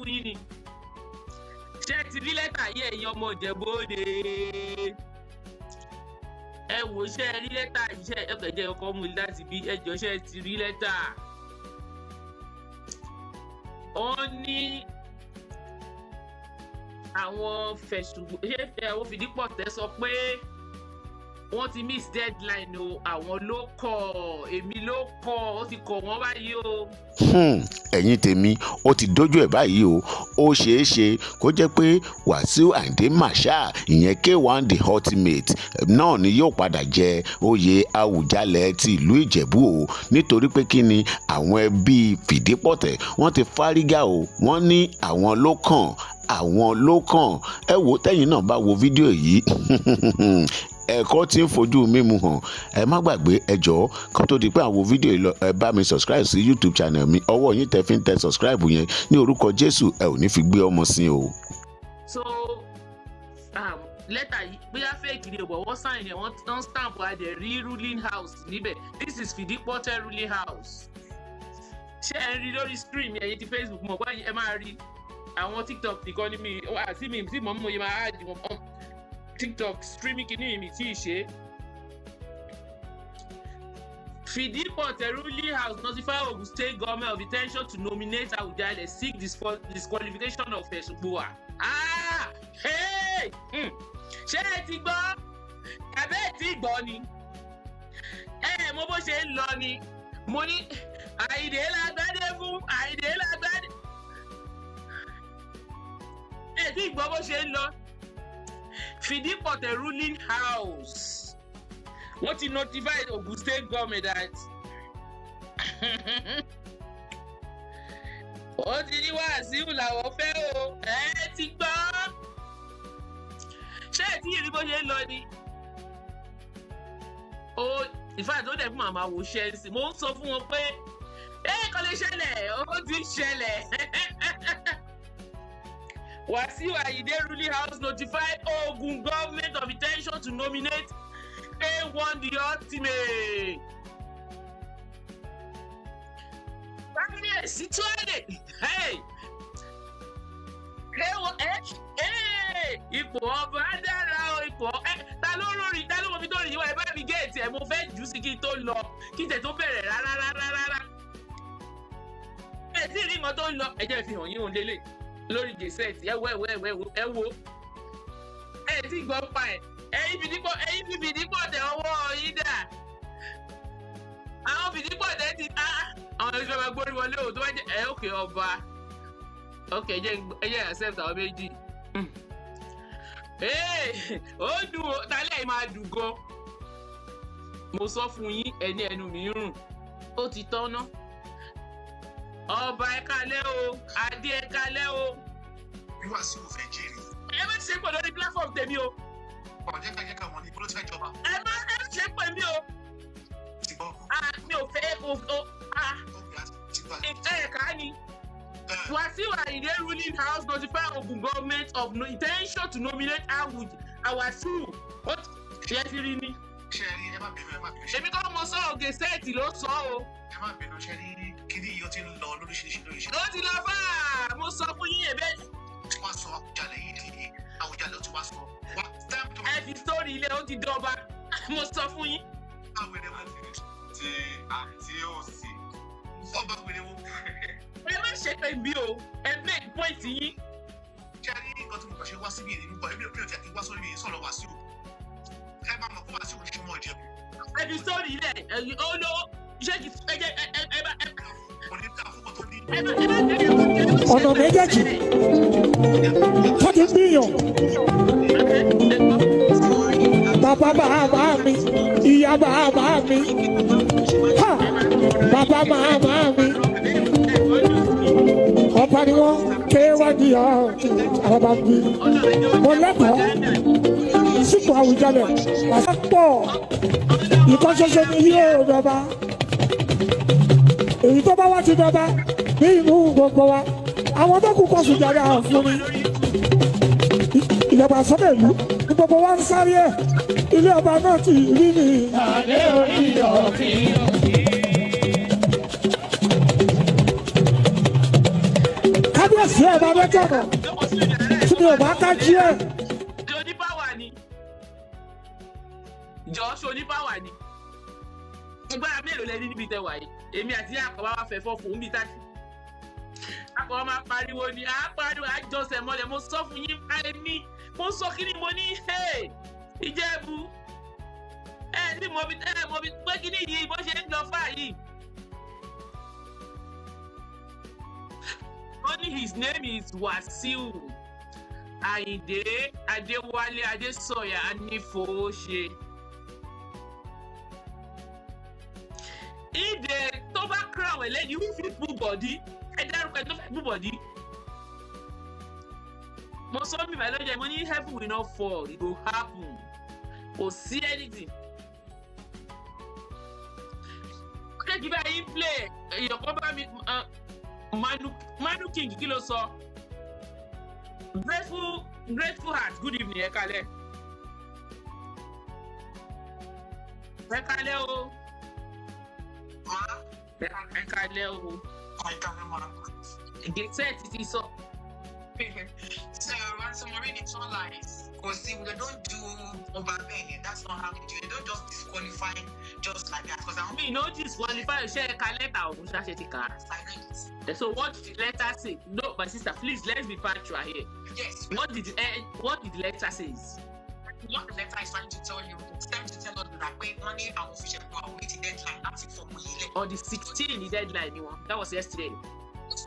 fún yín ni ṣé ti rí lẹ́tà yẹ ẹ̀yin ọmọ Ìjẹ̀bú Òde ẹ wò ṣé rí lẹ́tà iṣẹ́ ẹ̀kẹ́jẹ́ ọkọ̀ mú láti bí ẹjọ́ ṣé ti rí lẹ́tà wọ́n ní àwọn Fìdípọ̀tẹ́ sọ pé wọ́n ti miss deadline o àwọn ló kọ̀ èmi ló kọ̀ ó ti kọ̀ wọ́n báyìí o. ẹ̀yin tèmi ó ti dójú ẹ̀ báyìí o ó ṣeé ṣe kó jẹ́ pé Wasiu Ayinde Marshal ìyẹn K1 the ultimate náà ni yóò padà jẹ oyè Awujale ti ìlú Ìjẹ̀bú o nítorí pé kí ni àwọn ẹbí Fìdípọ̀tẹ́ wọ́n ti fárígá o wọ́n ní àwọn ló kàn ẹ wò tẹ́yìn náà bá wo fídíò yìí ẹ̀kọ́ tí ń fojú mímu hàn ẹ má gbàgbé ẹ jọ̀ọ́ kó tó di pé àwọn fídíò yìí lọ ẹ bá mi subscribe sí YouTube channel mi ọwọ́ yín tẹ́ fi ń tẹ subscribe yẹn ní orúkọ Jésù ẹ ò ní fi gbé ọmọ sí o. so lẹ́tà yìí bóyá fake ni ọ̀bọ̀ wọ́n sign yẹn wọ́n stamp adẹ̀ rí ruling house níbẹ̀ this is Fìdípọ̀tẹ́ ruling house ṣé ẹ ń rí lórí stream ẹ̀yin ti Facebook mọ̀ báyìí ẹ máa rí àwọn TikTok nìkan ní mi àti mi tí mo yẹ máa áàdì wọn TikTok streaming kìíní mi tí ì ṣe. Fìdípọ̀tẹ́ ruling house notify Ogun State government of intention to nominate Awujale seek disqualification of Ẹ̀sùngbòwà. Ṣé ẹ ti gbọ́? Àbẹ́ ẹ ti gbọ́ ni? Mo bó ṣe ń lọ ni. Mo ní Àyìndé lágbádé fún Àyìndé lágbádé. Ẹ ti gbọ́ bó ṣe ń lọ. Fìdípọ̀tẹ́ ruling house wọ́n ti notify Ogun State government that ó ti ní Wasiu làwọn fẹ́ o ẹ ti gbọ́ ṣé ẹ ti rí bó ṣe ń lọ ni ó ìfàdó dẹ̀ fún màmá wò ṣe é sí mo ń sọ fún wọn pé kò lè ṣẹlẹ̀ ó ti ṣẹlẹ̀. Wasiu Ayinde ruling house notified Ogun government of intention to nominate K1 the ultimate. Kábíyèsí tuwálé ipò ọba dára o ipò ta ló mọ fi tó rìn yíwá ẹ bá mi géètì ẹ mo fẹ́ jù sí kí n tó lọ kí n tẹ̀ tó bẹ̀rẹ̀ rárá. Ẹ tí ì rí nǹkan tó ń lọ ẹ jẹ́ fi hàn yín òun lélẹ̀ lórí gẹ̀ẹ́sẹ̀tì ẹ wo ẹ tí gbọ́ pa ẹ̀ ẹ̀yin Fìdípọ̀tẹ́ ọwọ́ yín dà àwọn Fìdípọ̀tẹ́ ti àwọn ẹ̀ṣọ́ máa gbórí wọlé o tó bá jẹ́ òkè ọba òkè ẹ jẹ́ accept àwọn méjì ó dùn ó tálẹ̀ máa dùn gan mo sọ fún yín ẹni ẹnu mi rùn ó ti tọ́ná. Ọba ẹ kálẹ́ o adé ẹ kálẹ́ o. bí Wasiu fẹ́ jèrè. ẹ má ṣe pọ̀ lórí platform tèmi o. ọ̀jẹ̀ ká wọn ní bó ló ti fẹ́ jọba. ẹ má ṣe pè mí o. ti gbọ́. mi ò fẹ́ ẹ̀ka ni. Wasiu Ayinde ruling house notify Ogun government of intention to nominate Wasiu. ṣé ti rí ni. ṣe rí ẹ má bínú. èmi kọ́ mo sọ ògè sẹ́ẹ̀tì ló sọ o. ẹ má bínú ṣe rí kíní yìí ó ti ń lọ lóríṣiríṣi. ó ti lọ fà á mo sọ fún yín ẹ̀bẹ̀. wọ́n sọ Awujale yìí di Awujale ó ti wá sọ. ẹ fi sórí ilé ó ti dọba mo sọ fún yín. àwẹ̀rẹ̀ wọn ti àti òsì ọba wẹ̀rẹ̀ wọn. ẹ má ṣe pé bí o ẹ make point yín. ṣe rí nǹkan tí mo kàn ṣe wá síbí ìrìn nípa ẹbí òkè òkè àti wá sórí mi sọ̀rọ̀ Wasiu. ẹ bá mọ̀ kó Wasiu ṣe mọ́ Ìjẹ̀bú. ẹ fi sórí ilé ó lówó iṣẹ́ kì í ẹ bá. ọ̀nà méjèèjì tó ti gbìyàn bàbá mi ìyá bàbá mi bàbá màmá mi ọ̀pá ni wọ́n kéwàdí àbàbà bí mo lẹ́kọ̀ọ́ sípò Awujale pàṣẹpọ̀ ìkọ́ṣoṣo ni yóò dọba èyí tó bá wá ti dọba ní ìlú gbogbo wa àwọn tó kù kọ́ sùjàdá fún mi ìjọba sọ́dọ̀ ìlú ní gbogbo wa ń sáré ẹ̀ ilé ọba náà ti rí ni. àlẹ́ orí ọ̀fìn. kábíyèsí ẹ̀ bá dé jọ̀bọ̀ tí mi ò bá ká jí ẹ̀. Jọ ní báwa ni. Jọ ṣo ní báwa ni. Agbára mélòó lẹ́ni níbi tẹ wà yìí? Èmi àti àkọ́bá wa fẹ́ fọ́ fún mi táàkì. Àkọ́bá máa pariwo ni, pariwo àjọsẹ̀ mọ́lẹ̀, mo sọ fún yín ẹni, mo sọ kí ni mo ní, Ìjẹ̀bú. Ní mo bí pé kí ni yìí bó ṣe ń lọ fà yìí. Only his name is Wasiu. Ayinde, Adewale, Adesoya, Anifowose. If the toba crown will let you fit move body, and then you can move body. Most of me, my lord, money heaven will not fall. It will happen. Or see anything. Okay, give a play. Your company, Manu King, kilo so. Grateful heart. Good evening, Ekale. Ekale o. Ekale o. Get set it is so. So Ransomware it's all lies. Because see, they don't do overpaying. That's not how they do it. They don't just disqualify just like that. Because I don't No disqualify. Share Kaleta or Mushachetika. So what did the letter say? No, my sister, please let's be factual here. Yes. What did the letter say? What the letter is trying to tell you, it's trying to tell us that when money and official are waiting deadline, that's it for me. On the 16th, the deadline, that was yesterday.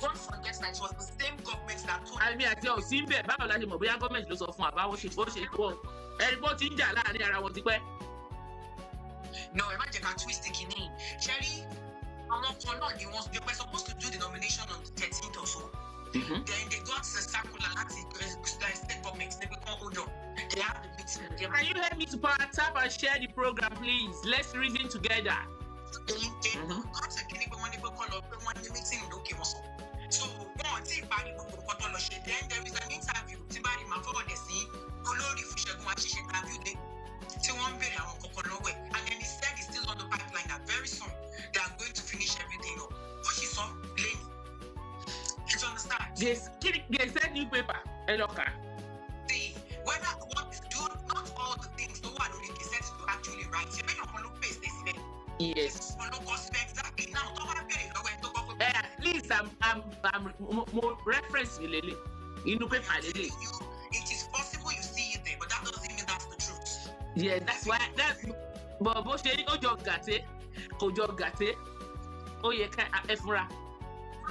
Don't forget that it was the same government that told I mean, I tell you, Simbe, báwo la ṣe mọ̀ bóyá government ló sọ fún wa báwo ṣe kó ẹ̀rìbọ́ ti ń jà láàrin ara wọn ti pẹ́. No, imagine I twist the kidney. Cherry, I'm not they were supposed to do the nomination on the 13th or so. Then they got the circular at the state government. They become hold on. They have the meeting. Can you help me to power tap and share the program, please? Let's reason together. They got a clinic when they call up when the meeting okay was. So one thing Pari then there is an interview. Tibari man for the scene. Olori Fushegun Ashishe interview day. So one very and then he said he's still on the pipeline that very soon they are going to finish everything up. What she saw, Lane. You understand? Yes, they said new paper. See, whether what do not all the things no one really said to actually write. You may not look face this way. Yes. Exactly. Now, don't want to pay. At least I'm more reference Lele. You know paper Lele. It is possible you see it there, but that doesn't mean that's the truth. Yeah, that's why but both say ojo gate. Oh yeah, Efra.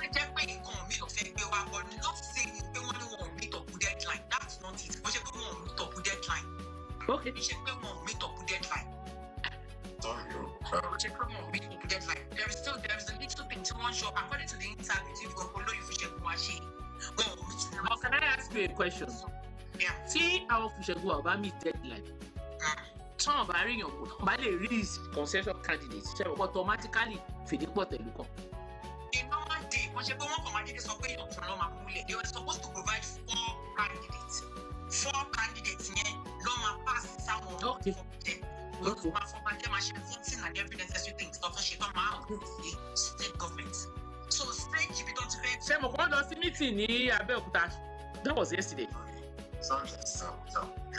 I just pay nǹkan mi ò fẹ́ gbé wa, but not saying pé wọ́n ní wọn ò meet up with deadline. That's not it. Bó ṣe pé wọn ò meet up with deadline. Okay. Bó ṣe pé wọn ò meet up with deadline. Sorry, Bó ṣe pé wọn ò meet up with deadline. There is a little thing to one show. According to the interview, if you go follow you Fushegun Ashishe. Well, can I ask you a question? Yeah. See our Fushegun about meet deadline. Some of our young release consensus candidates. So automatically fìdípọ̀ tẹ̀lú kan. A normal day, when you go on command, they were supposed to provide 4 candidates. 4 candidates, normal pass someone. Okay. Okay. And every necessary thing, stuff she come out state government. So strange if you don't pay. Ṣé mo kọ́ lọ sí meeting ní Abẹ́òkúta? That was yesterday. The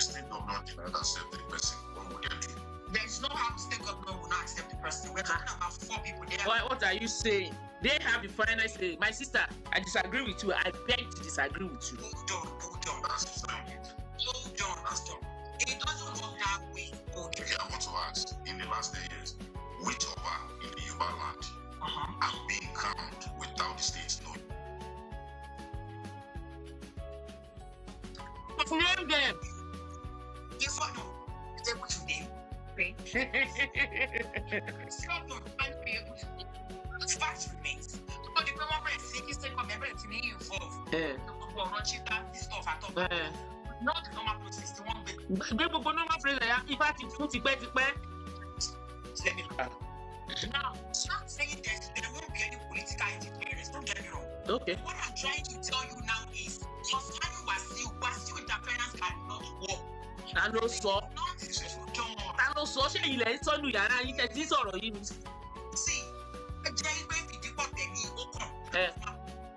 state government did not accept the person who would get you. There is no how the state government will not accept the person. We're talking about 4 people there. What are you saying? They have the final say. My sister, I disagree with you. I beg to disagree with you. Hold on, that's fine. It doesn't work that way. Okay. I want to ask, in the last 10 years, which Oba in the Yoruba land are being crowned without the states knowing? Name them. Yes or no? Is able to name. It's not going to be able to name. The fact remains. Because the government is taking everything to be involved. This stuff at all. Not the normal process. The one way. Gbé gbogbo normal phrase ya ifá ti fún tipẹ́tipẹ́. Let me look. Now, stop saying there won't be any political interference. Don't get me wrong. Okay. What I'm trying to tell you now is your family Wasiu interference cannot work. Ta ló sọ? John. Ta ló sọ? Ṣé ilẹ̀ ń sọ́nù yàrá yín tẹ́ tí sọ̀rọ̀ yìí ni? See, ẹ jẹ́ ìwé ìdíkọ̀ tẹ̀lé ó kàn. Ẹ.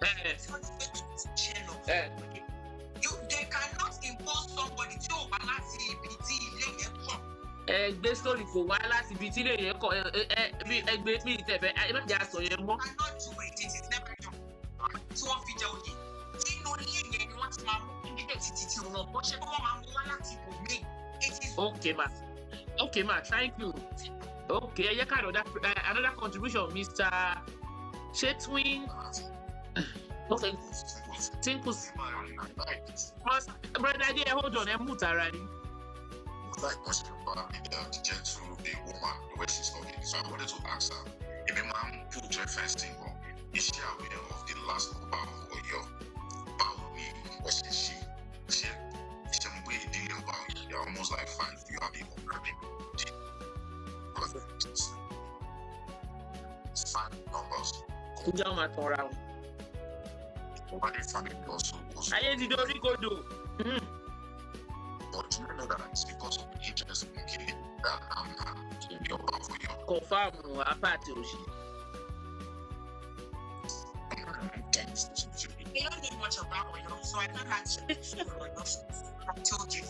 So it's going to share They cannot impose somebody to balance gbé story kò wá láti ibi tí lè yẹn kọ ẹgbẹ́ mi ìtẹ̀fẹ́ ẹ má jà sọ yẹn mọ́. cannot do it, it is never done. Tí wọ́n fi jẹ oyè. Nínú ilé yẹn ni wọ́n ti máa mú kíndé títí tí wọn bọ́ ṣe kí wọ́n máa mú wá láti ibò mí. Okay ma, thank you. Okay, ẹ yẹ ká another contribution Mr. Chetwin. Okay. Tinkles. Brother Ade, hold on, ẹ mú tara ni. Like question about the gentle the woman, the way she's talking. So I wanted to ask her, if a man put reference thing on, is she aware of the last about your power me or she way dealing about it? You're almost like 5, you have people grabbing 5 numbers. But the family also goes. Ayinde Rigodo. But you know that it's because of the interest in killing that I'm not in your power for you. Confirm apart Oshi. They don't know much about Oyo, so I can't actually I told you.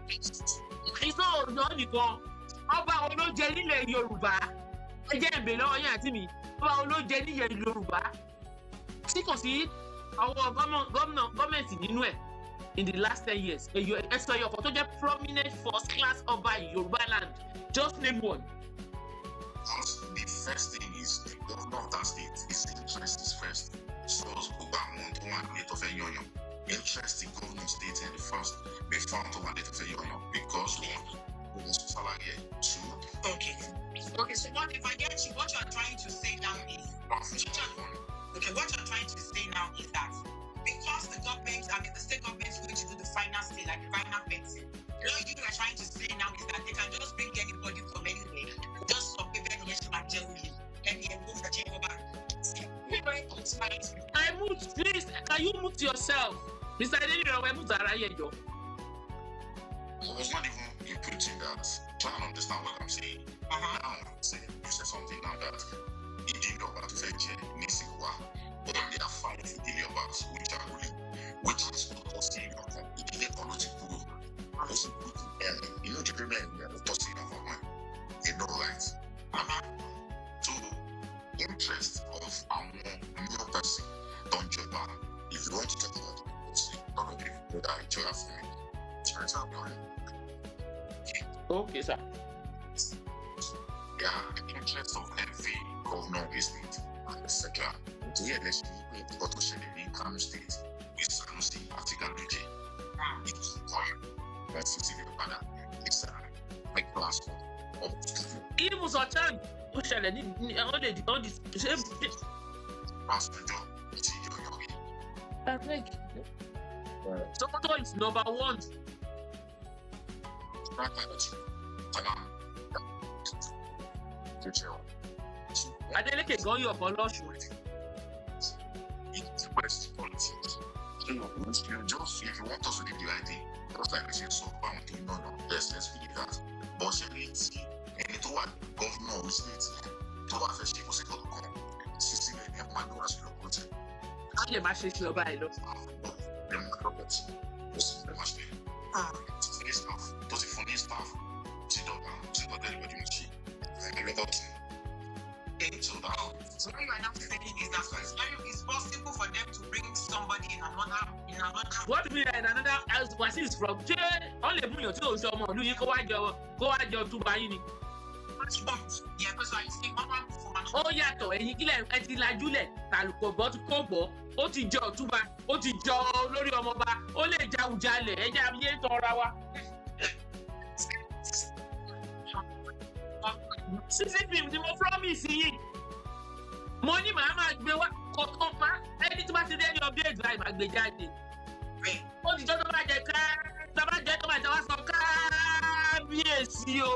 It's not nìkan. Ọba olójẹ nílẹ̀ Yorùbá. Ẹ jẹ́ ìbè lọ́wọ́ yín àti mi. Ọba olójẹ nílẹ̀ Yorùbá. Tí kò sí àwọn gọ́ọ̀mẹ̀ntì nínú ẹ̀. In the last 10 years, your prominent first class over in Yoruba land. Just name one. The first thing is the governor of that state is interest is first. So interest in governor state and the first they found to mandate of because one salary 2. Okay, so what if I get you? What you are trying to say now is okay, what you're trying to say now is that because the government, the state government is going to do the final say, like the final fencing. What you are trying to say now is that they can just bring anybody from anywhere, just some people and move the chamber back. I move, please. Can you move yourself, Mr. Ayinde? I was not even putting that. Trying to understand what I'm saying. Now, you said something now that he didn't know about the missing one. But there are 5 idiots which is costing the political. You know, the problem is costing of money. You know, right? So, interest of a new person, don't jump on. If you want to talk about it, don't give you that joy for me. Turns out, okay, sir. Yeah, the interest of every governor of this state and the second. To hear this, we got to share the Kano State with Sanusi, African region. It's required. That's the city of Ghana. It's a big platform. Even so, Chan, who shall I need all the same passenger? It's your perfect. Sokoto is number 1. Adeleke gan yọ kan lọ́sùn. It's West politics. You just if you want us to leave the idea, just like I said, so no, let's believe that. But any to what governor of state, to what first people say, system and manual as you put it. I lè má ṣe ṣe ọba ẹ lọ. Does it funny stuff? Sit down, everybody will see. So what you are now saying is that it's possible for them to bring somebody in another. What do you mean in another? As Wasiu is from, only mú yàn tí o sọ ọmọ ìlú yìí kó wá jọ túbà yín ni. Yeah, because I see one from another. Ó yàtọ̀ ẹ̀yin kílẹ̀ ẹ ti lajúlẹ̀ tàlùkò bọ́ tí kò bọ́ ó ti jọ túbà ó ti jọ olórí ọmọba ó lè ja Awujale ẹ̀jẹ̀ abiyé tọ́ra wa. Sísí fíìmù ni mo promise yìí. Mo ní màá máa gbé wá kọ̀ọ̀kan pa ẹni tí bá ti dé ní update báyìí máa gbé jáde. Ó ti jọ́ tó bá jẹ ká tó bá jẹ́ tó bá jẹ wá sọ kábíyèsí o.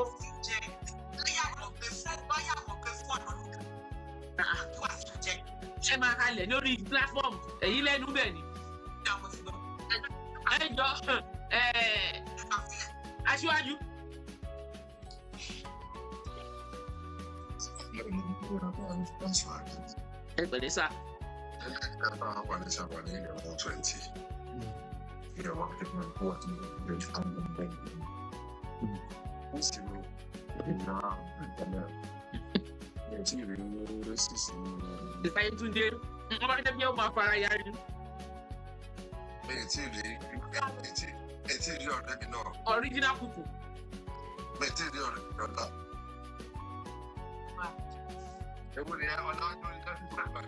Ṣé máa halẹ̀ lórí platform èyí lẹ́nu bẹ̀ ni? Ẹ jọ aṣíwájú. Ẹ pẹ̀lẹ́ sá. Wà ní sábà ní ìrọ̀lẹ́ 20. you know, what people report me, they just come and beg me. Wasiu, it's even racist. The time today, I'm going to be able to fire you. It's you already know. Original cuckoo. But you already know that. Everybody, I know that.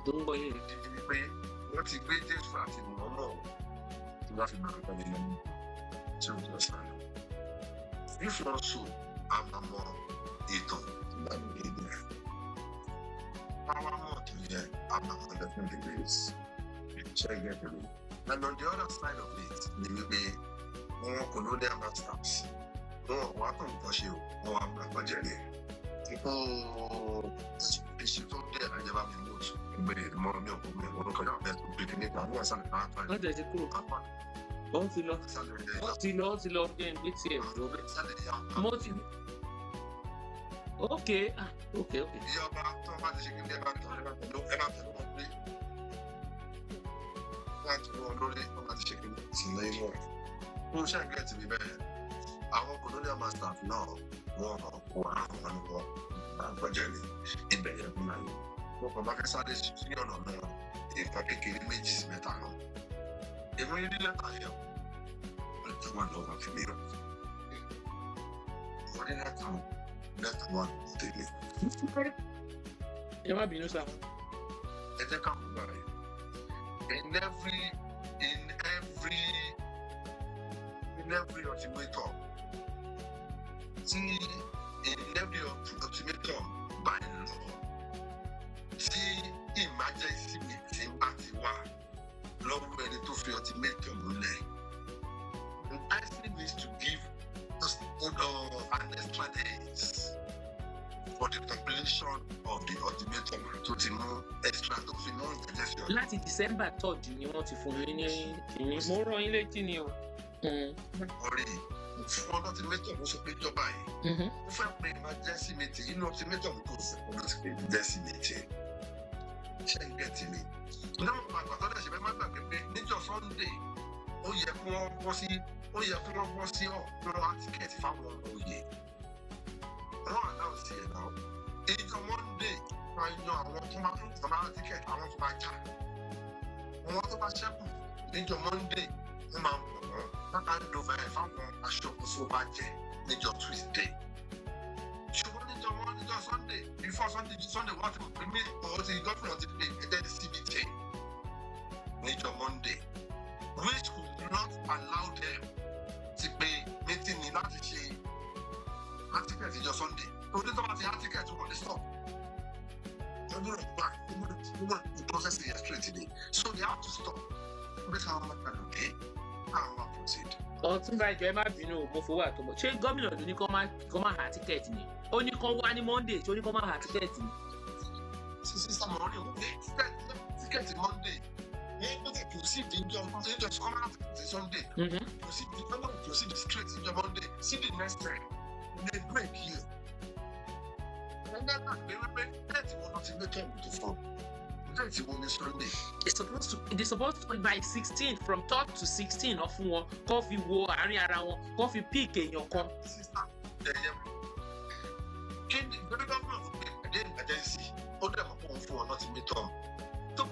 Don't go in. What he made this flat in no nothing to understand. If also I'm more eaten than me. Our more to get I'm not 100 degrees. Check it. And on the other side of it, there will be more colonial masters. More welcome to you, more Awujale. Oh, it's you don't get I never been moved. But the more milk, we're going to have to begin it. I'm going to What does it cool? Don't you know? Don't you love them? It's here. Okay. Okay. Àwọn colonial masters náà wọ́n wà àwọn Awujale ìbẹ̀rẹ̀ fún mi. Wọ́n kàn bá fẹ́ sáré sí ọ̀nà náà nǹkan kékeré méjì sí mẹ́ta náà. Èmi rí lẹ́tà yẹn wọ́n ti wọ́n lọ́wọ́ fún mi. Wọ́n ní lẹ́tà wọn tẹ̀lé. Ẹ má bínú sáà. Ẹ jẹ́ ká mú báyìí. In every ultimatum, in every ultimatum by law, emergency meeting party one, law ready to free ultimatum. The IC needs to give us an extra days for the completion of the ultimatum to the extra to finance. Láti December 3rd ni wọ́n ti fún mi ní ìní. Mo rán yín létí ni o. Ọ̀rẹ́ fún ọdún tí mẹ́tọ̀ ló sọ pé ìjọba yìí. Ó fẹ́ pé emergency meeting inú ọtí mẹ́tọ̀ ló kò sí ọdún tí pé emergency meeting. Ṣé ń gẹ̀ tì mí? Náà mo àgbà tó dẹ̀ ṣe fẹ́ má gbàgbé pé níjọ́ Sunday ó yẹ kí wọ́n bọ́ sí ọ̀pọ̀ tíkẹ́ẹ̀tì fáwọn oyè. Wọ́n àdáwọ̀ sí ẹ̀ náà. Ìjọ Monday máa yan àwọn tó máa tíkẹ́ẹ̀tì àwọn tó máa jà. Àwọn tó bá ṣẹ́kù níjọ́ Monday wọ́n máa ń bọ̀ wọ́n. Wọ́n máa ń lo bẹ́ẹ̀ fáwọn aṣọ́kóso bá jẹ́ níjọ́ Tuesday. Ṣùgbọ́n níjọ́ Sunday before Sunday wọ́n ti pè mí ọ̀hún ti gọ́fìnà ti pè ẹ̀jẹ̀ CBT níjọ́ Monday, which could not allow them ti pé meeting ní láti ṣe article níjọ́ Sunday. Torí tó bá ti article tó wọlé stop. The process is straight today. So they have to stop. This how much can okay? How much proceed? Ọ̀túnba ìjọ ẹ má bínú mo fowó àtọmọ. Ṣé gómìnà ló ní kó má ha tíkẹ́ẹ̀tì ni? Ó ní kó wá ní Monday tí ó ní kó má ha tíkẹ́ẹ̀tì ni. Sísí sàmọ́ ní tíkẹ́ẹ̀tì Monday. Ní proceed níjọ́ sọ́mọ́ àti Sunday. Proceed straight níjọ́ Monday. See the next time. They break here. And then they will make that one not in the time to fall. That's one is Sunday. It's supposed to be by 16 from 3rd to 16 of one coffee war àárín ara wọn coffee pick èèyàn kan. Sister, can the government of the agency order upon for not in the term? To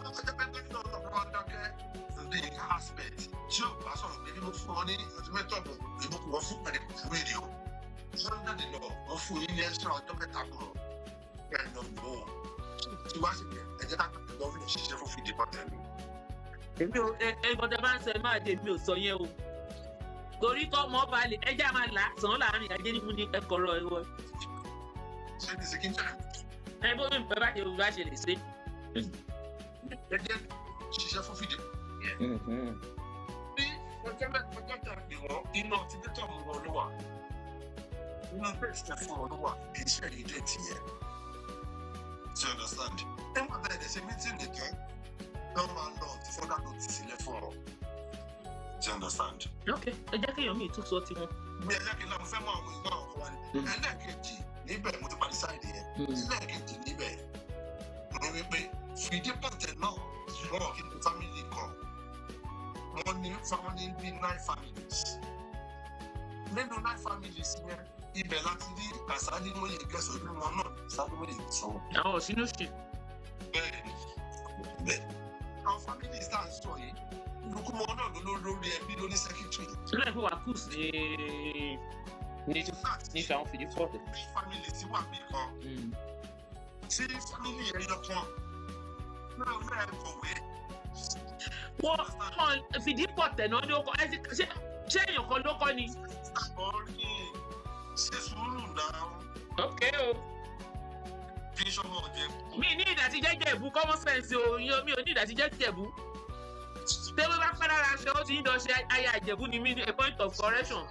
the the aspect. So, as of the remote money, the method of the radio. Under the law of full Indian strong tobacco. And no more. To us, and then the government is for the department. Èmi ò ẹgbọ́dọ̀ bá ń sọ ẹ máa dé mi ò sọ yẹn o. Torí kọ́ mọ́ balẹ̀ ẹja máa là sàn láàrin ajé nímú ní ẹ̀kọ́rọ̀ ẹ̀wọ̀. ṣé ní second time. ẹ bó mi bá ṣe lè ṣe. ẹ jẹ́ ṣiṣẹ́ fún fìdí. bí ọjọ́ mẹ́ta pè wọ́n iná ti dẹ́tọ̀ mú wọn ló wà. inú bẹ́ẹ̀ ṣe fún wọn ló wà kì í ṣe èyí dé tiẹ̀. Do you understand? ẹ má bẹ̀rẹ̀ ṣe mítìnì kan lọ́ máa lọ ti fọ́dà ló ti sílẹ̀ fún ọ. Do you understand? ok ẹ jẹ́ kéèyàn mi tún sọ tiwọn. bí ẹlẹ́kìn náà mo fẹ́ mọ àwọn ìgbà ọ̀kan wa ni ẹlẹ́kejì níbẹ̀ mo ti parí sáìdì yẹn ẹlẹ́kejì níbẹ̀ mo wí pé fìdí pọ̀tẹ̀ náà wọ́n kí ni family kan wọ́n ní family bí 9 families nínú 9 families yẹn ibẹ̀ láti rí Kasali Moye gẹ̀ẹ́sì ojú wọn náà Kasali Moye sọ. àwọn sínú ṣe. bẹ́ẹ̀ àwọn families tá à ń sọ yìí lókùmọ̀ náà lórí ẹbí lóní secretary. sílẹ̀ fún wàkúùs ní àwọn fìdí pọ̀tẹ̀. bí family ti wà bí kan tí family ẹyọ kan náà fẹ́ kọ̀wé. wọ́n fìdí pọ̀tẹ̀ náà ní ọkọ̀ ṣé èèyàn kan ló kọ́ ni. àkọ́rí ṣe sùúrù náà. ok o. kí sọmọ ọjẹ. mi ní ìdàtí jẹjẹbù common sense o mi ò ní ìdàtí jẹjẹbù. tẹ́wọ́ bá pẹ́ lára aṣọ ó ti ń dọ̀ṣẹ́ aya Ìjẹ̀bú ni mí a point of correction.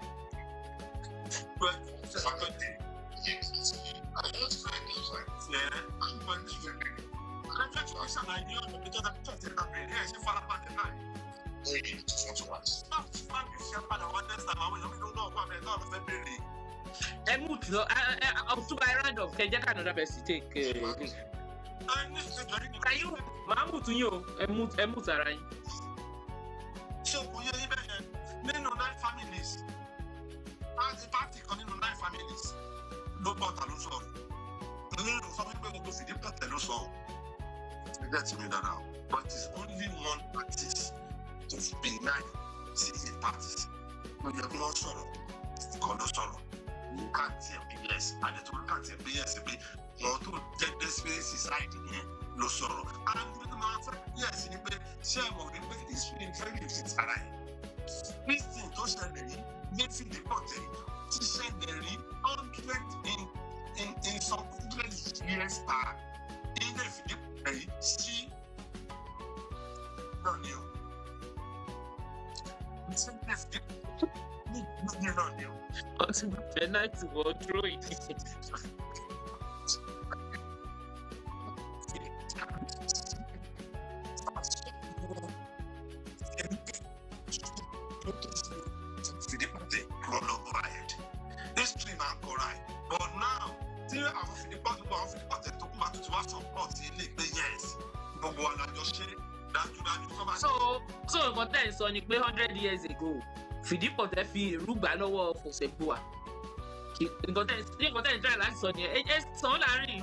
Emut lọ October round of kẹjẹ kan another person take. Kayu Mahmud yín o Emut ara yín. ṣé o kò yẹ ibẹ̀ yẹn nínú 9 families party kan nínú 9 families ló bọ́ta ló sọ̀rọ̀ nínú sọ wípé gbogbo fìdí pẹ̀tẹ̀ ló sọ ẹgbẹ́ tí mi dára but it's only one artist to be 9 sí a party ló yẹ kí wọ́n sọ̀rọ̀ kan ló sọ̀rọ̀ káàtì ẹ̀ bí yes àdètò káàtì ẹ̀ bí yes pé wọ́n tó jẹ́ desperate society yẹn ló sọ̀rọ̀ and bí wọ́n máa fẹ́ yes ni pé ṣé ẹ mọ̀ ní pé history very fit ara ẹ̀ christian tó ṣẹlẹ̀ yìí ní fìdí pọ̀tẹ́ ti ṣẹlẹ̀ rí 100 in some 100 years back ilé fìdí pọ̀tẹ́ yìí sí náà ni o ṣé ilé fìdí pọ̀tẹ́ ní náà ni o. ọtí penalty wọ́n dúró yìí. so nǹkan tẹ́ ń sọ ni pé 100 years ago fìdí pọ̀tẹ́ fi ìrú gbà lọ́wọ́ Fòṣègbùà nǹkan tẹ́ ń try láti sọ ni ẹ sàn láàrin.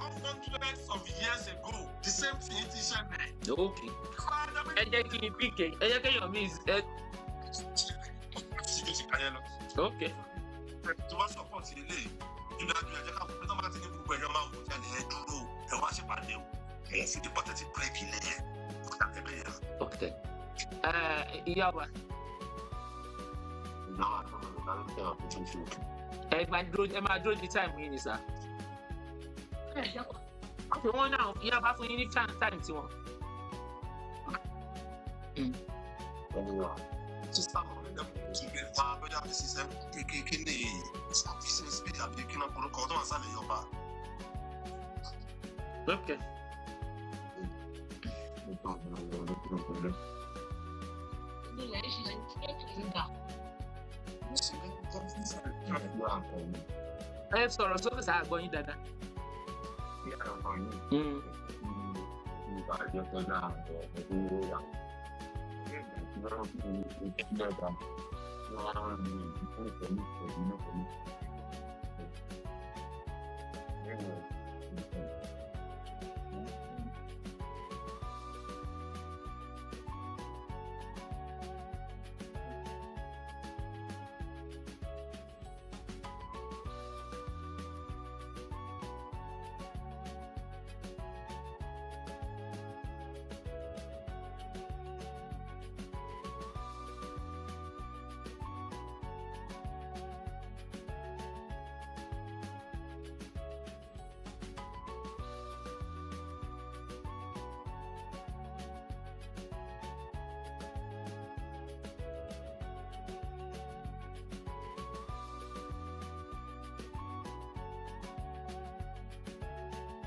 Hundreds of years ago the same thing ti ṣẹlẹ̀. ok ẹ jẹ́ kí n píkẹ́ ẹ jẹ́ kéèyàn mi ẹ. ok. tí wọ́n support ilé nínú àjọ ẹ̀jẹ̀ ká pé tó máa ti ní gbogbo ẹ̀yọ́ máa wò jáde ẹ̀ dúró ẹ̀ wá ṣèpàdé o ẹ̀ fìdí pọ̀tẹ́ ti bírèkì ilé yẹn kó dà tẹ́lẹ̀ yẹn. ok ìyá wa. ẹ máa dúró di time yìí ni sá. ok wọ́n náà ìyá bá fún yín ní time tiwọn. sísá mọ̀ nígbà tó gbé pa bóyá bí sísẹ́ kí ni business bí àbí kí náà orúkọ tó wà sálẹ̀ yọba. ok. ẹ sọ̀rọ̀ sókè sáà gbọ́ yín dáadáa.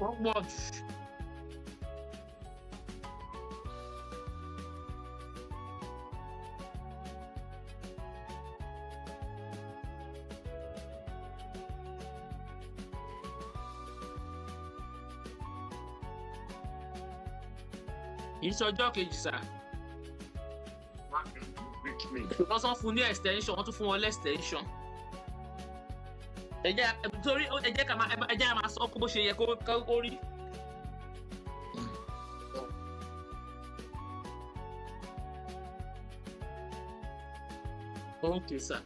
Wọ́n pọ̀ jù. Ìṣọjọ́ kejì sà. Wọ́n sọ fún ní extension, wọ́n tún fún wọn extension. Ẹ jẹ́ ká máa sọ bó ṣe yẹ kó rí. Okay, sir.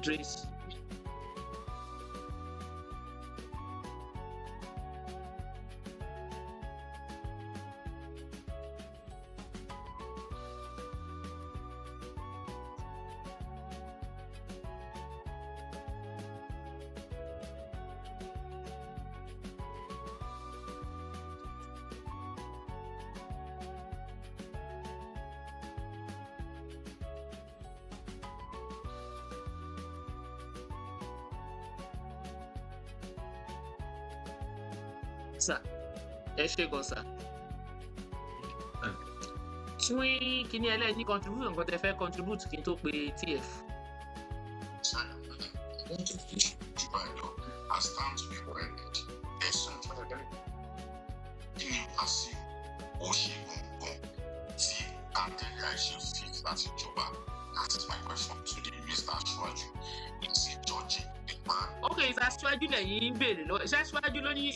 Dress. Sir, ẹ ṣe gan sir. Tún kíní ẹlẹ́ni contribute nǹkan tẹ fẹ́ contribute kí n tó pe TF. As time to be corrected, there's something that you Wasiu ó ṣe gbọ̀ngàn tí Adele Aisha fit láti jọba. That is my question to the Mr. Aṣíwájú. Is he judging the man? Okay, ìsà Aṣíwájú lẹ́yìn ń béèrè lọ. Ṣé Aṣíwájú ló ní?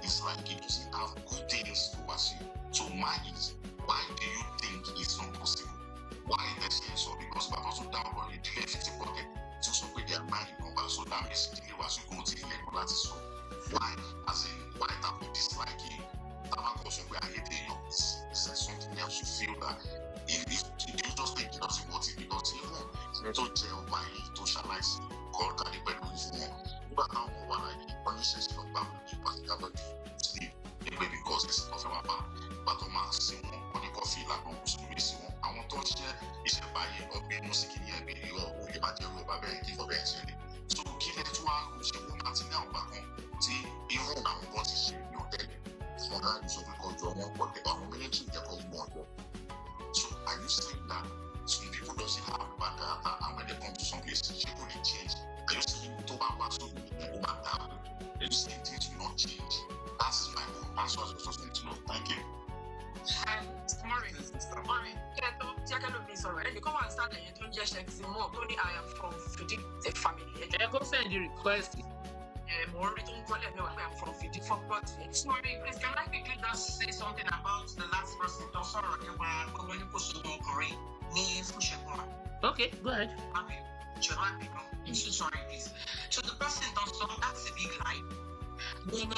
It's like he doesn't have good things to Wasiu. So mine is, why do you think it's not possible? Why does he so? Because but also down on the 50 pocket to so with their mind number. So that means the Wasiu going to the level that is so. Why, as in, why that would dislike him? That also where I hate him. It's something else you feel that if you just think he doesn't want it because he won't. To tell why to socialize, God can depend on his name. But now, what I need punishes your family, particularly sleep, because it's not from about. But on my sin, on the coffee, like on Muslim, I want to share is a buy or be music in your video or the material by banking for actually. So, give it to our who's a woman now back home. See, even now, what is your dead? For that, so because you're more what the military, they're called more. So, are you saying that? Some people doesn't have bad data, and when they come to some places, they will change. Are you saying to Wasiu will bad data? Are you saying things will not change? That is my own answer. I just need to know. Thank you. Mari, check out this already. You come and start and you don't just check the more. Tony, I am from Fidi family. Ẹ kó send the request. More don't call it. I am from Fidi for what? Sorry, please, can I quickly just say something about the last person? Don't sorry, when you put some Korean. Okay, go ahead. I'm so sorry, please. So the person does not, that's a big lie. In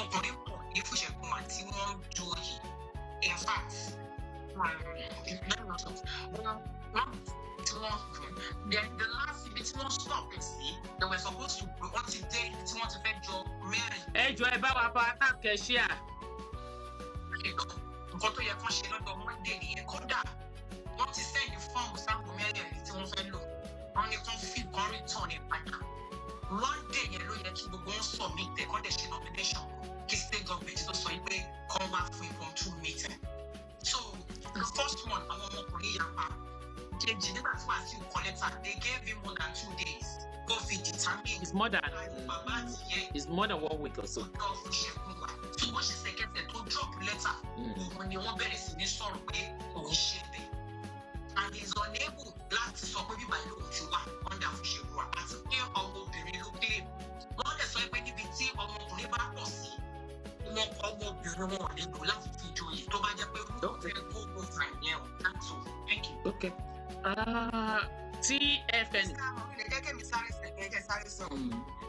fact, the last bit not stop, see, they were supposed to want to date, they want to fetch your marriage. Hey, Joy, Baba, cashier. Nǹkan tó yẹ kán ṣe lọ́dọ̀ Monday nìyẹn kódà wọ́n ti sẹ́yìn fọ́ọ̀mù sáàpù mẹ́rẹ̀ẹ̀rin tí wọ́n fẹ́ lò wọ́n ní kán fi kan return ẹ̀ padà Monday yẹn ló yẹ kí gbogbo wọn submit ẹ̀ kán dẹ̀ ṣe nomination kí state government tó sọ pé kán wá fún impromptu meeting. So the first one àwọn ọmọkùnrin yapa kejì nígbà tí Wasiu kọ lẹ́tà they gave him more than 2 days go fi determine. It's more than 1 week or so. Tí wọ́n ṣe sẹ́kẹ̀tẹ̀ tó drop letter, òun ni wọ́n bẹ̀rẹ̀ sí ní sọ̀rọ̀ pé òun ṣe bẹ́ẹ̀. And he is unable láti sọ pé bíbá ìlú òun ti wà under Fúnṣẹ́gun àti pé ọmọbìnrin ló claim. Wọ́n lè sọ pé níbi tí ọmọkùnrin bá pọ̀ sí, wọ́n kọ́ ọmọbìnrin wọn nílò láti fi joyè tó bá jẹ́ pé wọ́n fẹ́ gbogbo fàìn yẹn o. That's all. Thank you. Okay. TFN. Gẹ́gẹ́ mi sáré sọ.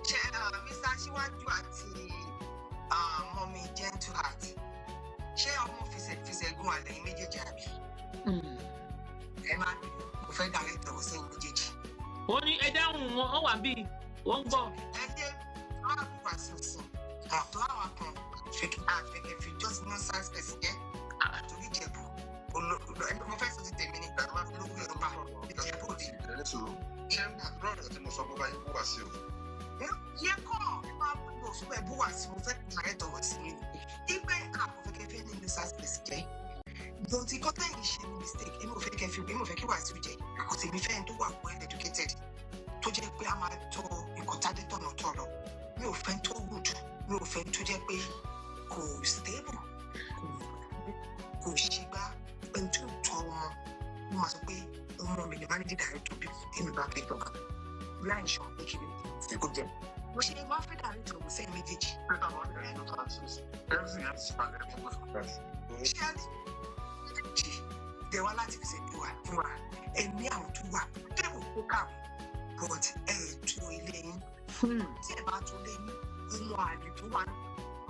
Ṣé Mr. Aṣíwájú àti Mọ́mí Gentle Heart ṣé ọmọ fìṣẹ̀gùn àlẹ́yìn méjèèjì àbí? Ẹ máa bí mo fẹ́ darí tọ̀wọ̀ sí méjèèjì. Ó ní ẹ dáhùn wọn wà bíi wọ́n ń gbọ́. Ẹ jẹ́ máa bù Wasiu sùn àtọ́ àwọn kan If you just nonsense person, to Ijebu. Mo fẹ́ sọ ti tèmi ní ìgbà tó bá fi lókùn Yorùbá. Ijebu di. So, brother, tí mo sọ pé báyìí wà sí o. Yẹ kọ́ máa gbọ́ fún ẹ̀bú wá sí mo fẹ́ kí n máa tọ̀wọ̀ sí mi. Ibẹ̀ àkọ́fẹ́kẹ́ fẹ́ ní nonsense person jẹ́. Dọ̀tí kọ́tà yìí ṣe ní mistake. Èmi ò fẹ́ kí Wasiu jẹ́. Kò tèmi fẹ́ tó wà well educated. Tó jẹ́ pé a máa tọ ìkọ̀tàdé tọ̀nà tọ̀nà. Mi ò fẹ́ tó good. Mi ò fẹ́ tó jẹ́ pé kò stable. Kò ṣe gbá ẹni tó tọ́ wọn. Mo máa sọ pé ọmọ mi ni managing director bí èmi bá pè tọ́ka. Láì ṣọ́ pé kí ni kò jẹ́. Mo ṣe wá fẹ́ director mo sẹ́yìn méjèèjì. Ṣé àlè? Ìdẹ̀ wá láti fi ṣètò wà fún wa. Ẹ̀mí àwọn tó wà. Tẹ́wọ̀ kó kàwé. But tó ilé yín. Tí ẹ bá tó lé yín, ọmọ àlè tó wà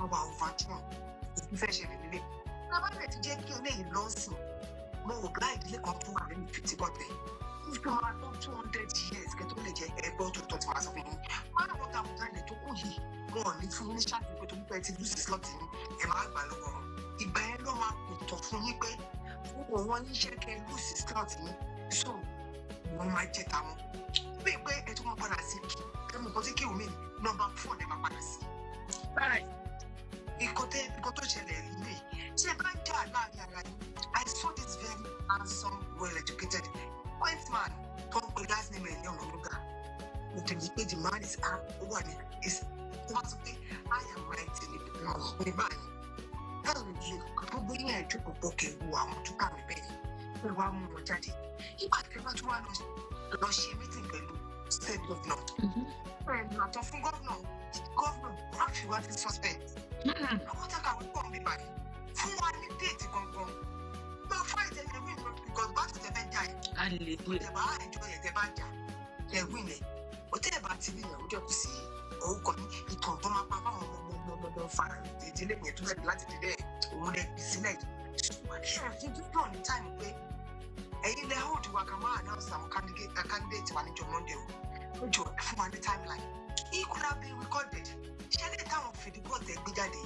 ọwà òfàtún. Òfin fẹ́ ṣẹlẹ̀ nílé. Lábàlẹ̀ ti jẹ́ kí eléyìí lọ sùn. Mo ò gbá ìdílé kan tó wà lẹ́nu 50 bọ́tẹ̀. Ìgbà máa tó 200 years kẹ́ tó lè jẹ ẹgbẹ́ tó tọ́ ti máa sọ fún yín. Wọ́n á lọ́ta àwùjọ ilẹ̀ tó kù yìí. Wọn ò ní fún ní ṣàtúnpé tó ń pẹ́ ti lùsì slot yín. Ẹ máa gbà lọ́wọ́ wọn. Ìgbà yẹn ló máa kò tọ̀ fún yín pé wọ́n ní iṣẹ́ kẹ́ lùsì slot yín. So wọ́n máa jẹ́ táwọn. Bí pé ẹ tó máa padà sí ẹmu kan tí kí omi number 4 lè máa padà sí. Báyìí, nǹkan tó ṣẹlẹ̀ rí mi. Ṣé ẹ bá ń jà láàrin ara yín? I saw this very handsome, well-educated white man tó ń pe guy's name ẹ̀yìn ọ̀rọ̀ lóga. Mo tẹ̀lé pé the man is wà ní wọ́n sọ pé I am right ní báyìí. Báwo ni gbogbo yín ẹ̀jú kò pọ̀ kẹ̀wù àwọn tó kà mí bẹ́ẹ̀ ni wọ́n wá mú wọn jáde. Ìgbà tí wọ́n tún wá lọ ṣe meeting pẹ̀lú state governor. Àtọ̀ fún governor wọ́n fi wá sí suspect. Àwọn tá a kàwé pọ̀ mi báyìí fún wa ní déètì gangan. Lọ fún ìtẹ̀lẹ̀ wí lọ because bá ti tẹ̀fẹ́ jà yìí. A lè dé. Ìjọba àìjọ yẹn tẹ bá jà ẹ wí lẹ̀. Òtẹ́ ẹ̀ bá ti rí ìyàwó jẹ́ kù sí orúkọ ní ìtàn tó máa pa báwọn ọmọ fara ìdílé yẹn tó fẹ́ láti délé òun lè bí sílẹ̀. Ṣùgbọ́n ṣe àfihàn náà ní táìmù pé ẹ̀yin lè hold wa kan máa announce àwọn candidate wa níjọ́ Monday o. Ó jọ fún wa ní timeline. It could have been recorded. Ṣé lè táwọn fìdíbọ̀ tẹ̀ gbé jáde?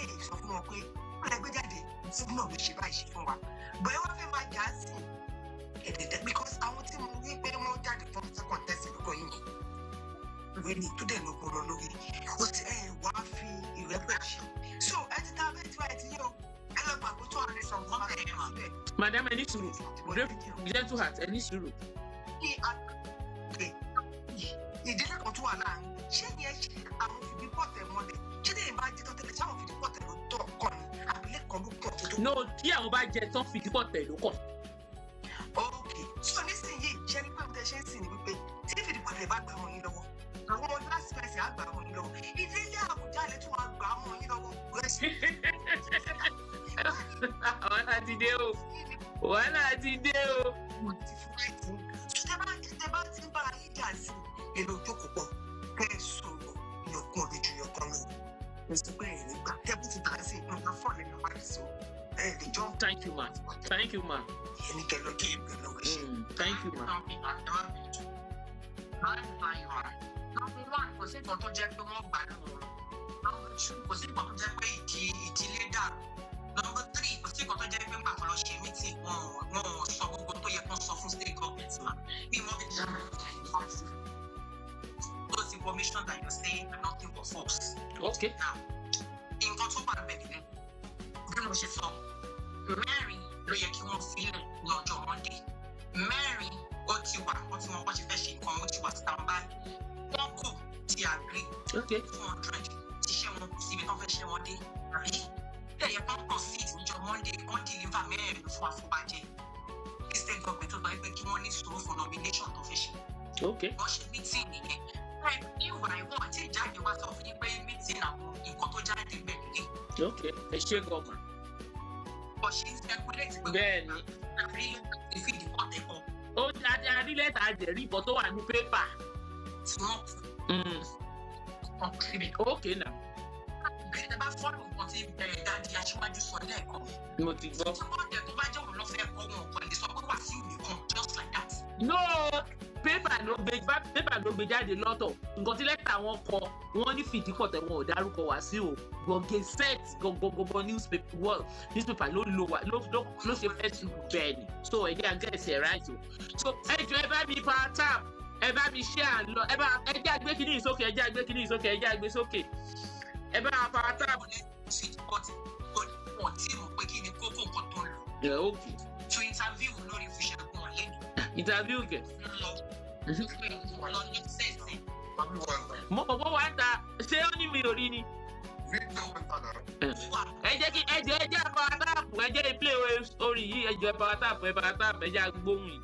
Ẹ lè sọ fún wọn pé wọ́n lè gbé jáde fún náà ló ṣe báyìí ṣe fún wa. Bọ̀ẹ́ wọ́n fẹ́ máa jà á sí ẹ̀dẹ̀dẹ̀ because àwọn tí mo rí pé wọ́n jáde fún second test lọ́kọ̀ yìí ìwé ni tó dẹ̀ lọ́gbọ̀n lọ lórí. Ó ti wá fi ìrẹ́pẹ̀ ṣe. So ẹ ti dá bẹ́ẹ̀ tí wáyé ti yóò ẹ lọ gbà pé 200 sọ̀rọ̀ wọ́n bẹ̀rẹ̀ ẹ̀ máa bẹ̀. Madam, ẹ ní sùúrù. Gentle heart, ẹ ní sùúrù. Ìdílé kan tó wà láàrin ṣé ni ẹ ṣe àwọn fìdí pọ̀tẹ̀ mọ́lẹ̀ ṣé ní ìbá jẹ́ tọ́tẹ̀lẹ̀ ṣé àwọn fìdí pọ̀tẹ̀ ló tọ̀ kọ́ ni àbílẹ̀ kan ló pọ̀ tó. No, tí àwọn bá jẹ tán fìdí pọ̀tẹ̀ ló kọ̀. Ok, so nísìnyí ṣe ní pé mo tẹ ṣe ń sìn ní wípé tí fìdí pọ̀tẹ̀ bá gbà mọ́ yín lọ́wọ́ àwọn last person á gbà mọ́ yín lọ́wọ́ ìdílé Awujale tún máa gbà mọ́ yín lọ́wọ́. Wàhálà ti dé o. Wàhálà ti dé o. Tẹ bá ti ń bára yín jà sí èlò ìjókòó pọ̀ kẹ́ ẹ sọ̀rọ̀ yọkùn òde ju yọkùn lọ. Èsì pé ẹ̀ nígbà tẹ́bù ti tà sí nọ́mbà 4 lẹ́nu wáyé so ẹ̀ lè jọ. Thank you ma. Thank you ma. Ẹni kẹlọ kí ìgbẹ́ lọ́wọ́ ṣe. Thank you ma. Number 1 kò sí ìtàn tó jẹ́ pé wọ́n gbà lọ́wọ́. Number 2 kò sí ìtàn tó jẹ́ pé ìdílé dà. Number 3 kò sí ìtàn tó jẹ́ pé nígbà kan lọ ṣe meeting wọn sọ gbogbo tó yẹ kó sọ fún state government ma. Bí wọ́n fi jẹ́ those information that you're saying are nothing but false. Okay. Now, nǹkan tó wà bẹ́ẹ̀ ni bí mo ṣe sọ, mẹ́rin ló yẹ kí wọ́n sílẹ̀ ní ọjọ́ Monday. Mẹ́rin ó ti wà, wọ́n ti mọ bó ṣe fẹ́ ṣe nǹkan, ó ti wà standby. Wọ́n kù ti agree. Okay. 200 ti ṣe wọn kù síbi tó fẹ́ ṣe wọn dé. Àbí ẹ̀yẹ kan proceed níjọ́ Monday kan deliver mẹ́rin fún àfọ̀bàjẹ́. Kí state government tó sọ pé kí wọ́n ní sùúrù fún nomination tó fẹ́ ṣe. Okay. Wọ́n ṣe meeting nìyẹn. Ìwà ìwọ̀n àti ìjáde wa sọ fún yín pé meeting àwọn nǹkan tó jáde bẹ̀rẹ̀ ní. Okay. Ẹ ṣe gọ́ọ̀mà. Bọ̀ ṣe ń speculate pé bẹ́ẹ̀ni. àrí ti fi ìdí pọ̀tẹ́ kan. Ó jáde arílẹ̀tà àjẹrí ìbọn tó wà ní pépà. Tí wọ́n kú síbẹ̀. Okay now. Ẹ bá fọ́ọ̀lù nǹkan tí dáàdi aṣíwájú sọ lẹ́ẹ̀kan. Mo ti gbọ́. Tí wọ́n dẹ̀ tó bá jẹ́ òun lọ́fẹ̀ẹ́ kọ́ wọn kò lè sọ pé Wasiu nìkan just like that. No, pépà ló gbé jáde lọ́tọ̀ nǹkan tí lẹ́tà wọn kọ wọ́n ní fìdíkọ̀ tẹ̀ wọn ò dárúkọ Wasiu gbọ̀ngàn set gbọ̀ngbọ̀ngbọ̀ newspaper ló ṣe fẹ́ tu bẹ́ẹ̀ ni so ẹ̀jẹ̀ àgẹ́sì ẹ̀ ráìtì o so ẹjọ́ ẹ bá mi power tap ẹ bá mi ṣe àlọ ẹjẹ́ àgbé kíní ìsókè ẹ bá power tap. Wọ́n ti mọ̀ pé kí ni kókó nǹkan tó ń lò. Okay. To interview lórí Fúnṣẹ́gun ọ̀lẹ́ni. Interview kẹ̀. Lọ ní sẹ́ẹ̀sì. Mo wá ń ta ṣé ó ní mi ò rí ni. Ẹ jẹ́ kí ẹ jẹ́ power tap ẹ jẹ́ play orí yìí ẹ jẹ́ power tap ẹ jẹ́ agbóhùn yìí.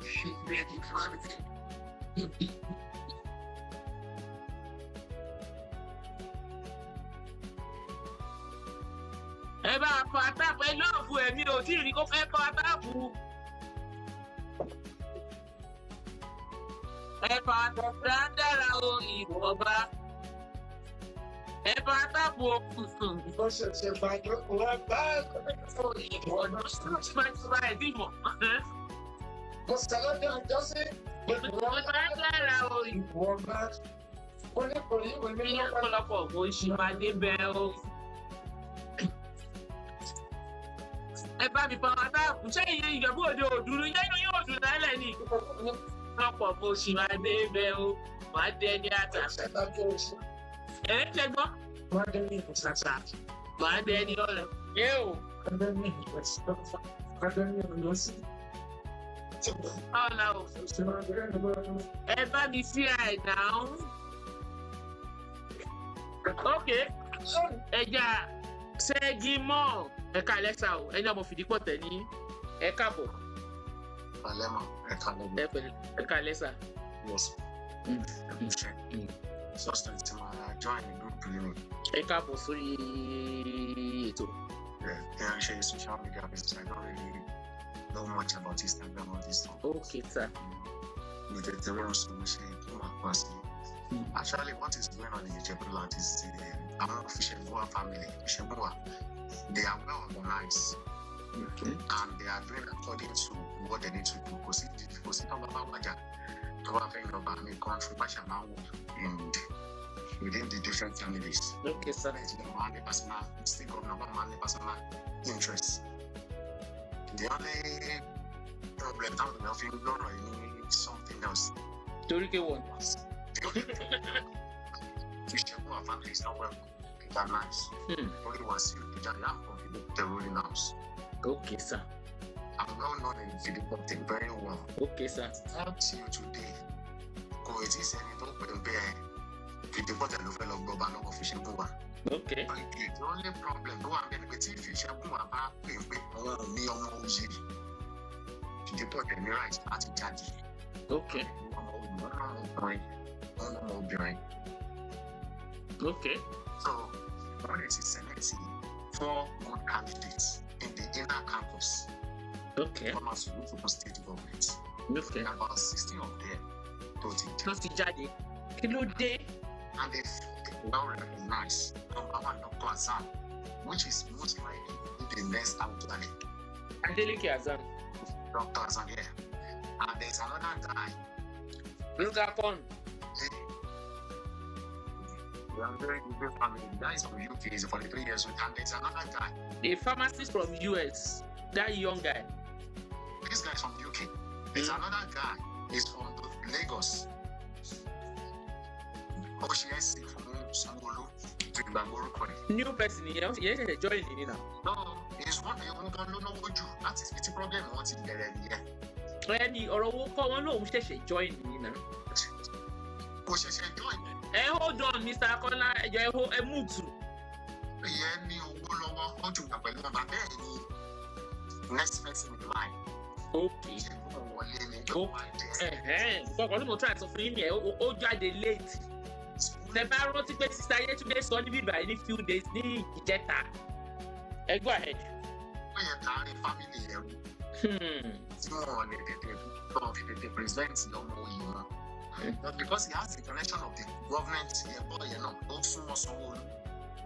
Ẹ bá power tap ẹ lọ́ọ̀fù ẹ̀mí ò tí ì rí kó fẹ́ power tap. Ẹ power tap dáadáa o ìwọ̀nba. Ẹ power tap o kùsùn. Ó ṣẹ̀ṣẹ̀ gbàgbọ́ kó wá bá Ìwọ̀nba ẹ̀ dìbò. mo ṣàlọ́dẹ̀ ọjọ́ sí. Ìwọ̀nba dára o Ìwọ̀nba. Ó ní kò ní ìwé mi ní lọ́pọ̀. ọ̀pọ̀lọpọ̀ kò ṣì máa débẹ̀ o. Ẹ bá mi power tap ṣé ìyẹn Ìjẹ̀bú Òde òdúró yẹn inú yóò dùn lálẹ́ ni. Ọ̀pọ̀ kò ṣì máa débẹ̀ o. Wàá dé ní àtà. Ẹ ń ṣe gbọ́. Wọ́n dé ní ìfọ̀sàtà. Wàá dé ní ọ̀rẹ́. Ẹ o. Wọ́n dé ní ìfọ̀sàtà. Wọ́n dé ní ìrọ̀lọ́sí. Ọ̀la o. Ẹ bá mi sí àìdáhùn. Ok. Ẹja ṣẹ́gi mọ́. Ẹ̀ka lẹ́sà o. Ẹni ọmọ fìdí pọ̀ tẹ̀ ní ẹ̀ka bọ̀. Ẹ̀ka lẹ́sà. Yes. Substance to my join the group living. Ẹ̀ka bọ̀ sórí ètò. Yeah, I share social media business. I don't really know much about Instagram or this stuff. Okay, sir. With the real solution, actually, what is going on in Ijebu land is the Ijebu family. Ijebu, they are well organized. Okay. And they are doing according to what they need to do. Because within the different families. Okay, sir. Personal interests. The only problem that we have is something else. Torike one. Our family is not well organized. Only Wasiu, the ruling house. Okay, sir. I'm well known in the very well. Okay, sir. Until today, it is any don't prepare. The bottle of fellow global official. Okay. The only problem, no one can get if you shall go about me on the bottle and rights at judge. Okay. Okay. So, what is selecting 4 good candidates in the inner campus? Okay. From our state government. Okay. About 60 of them don't judge. Kilo day. And they well recognized number 1, Dr. Azan, which is most likely the next Awujale. Adeleke Azan. Dr. Azan, yeah. And there's another guy. Look upon. We are very good family. The guy is from UK, he's 43 years old. And there's another guy. A pharmacist from US. That young guy. This guy is from UK. There's another guy. He's from Lagos. New person, yes, join in now. No, it's one you don't know what you. That is the problem. What is there? Any or what one no join in now. Hold on, Mr. Kola, move to. Next person in line. Okay. Because mo try to free me, ó jáde late. Ṣé bá rántí pé Sister Yetunde sọ ní bíbá ní few days ní ìjẹta. Go ahead. Ó yẹ ká rí family yẹn. Tí wọ́n lè tètè present lọ́mọ yìí wọn. But because he has the connection of the government here, boy, you know, don't so someone.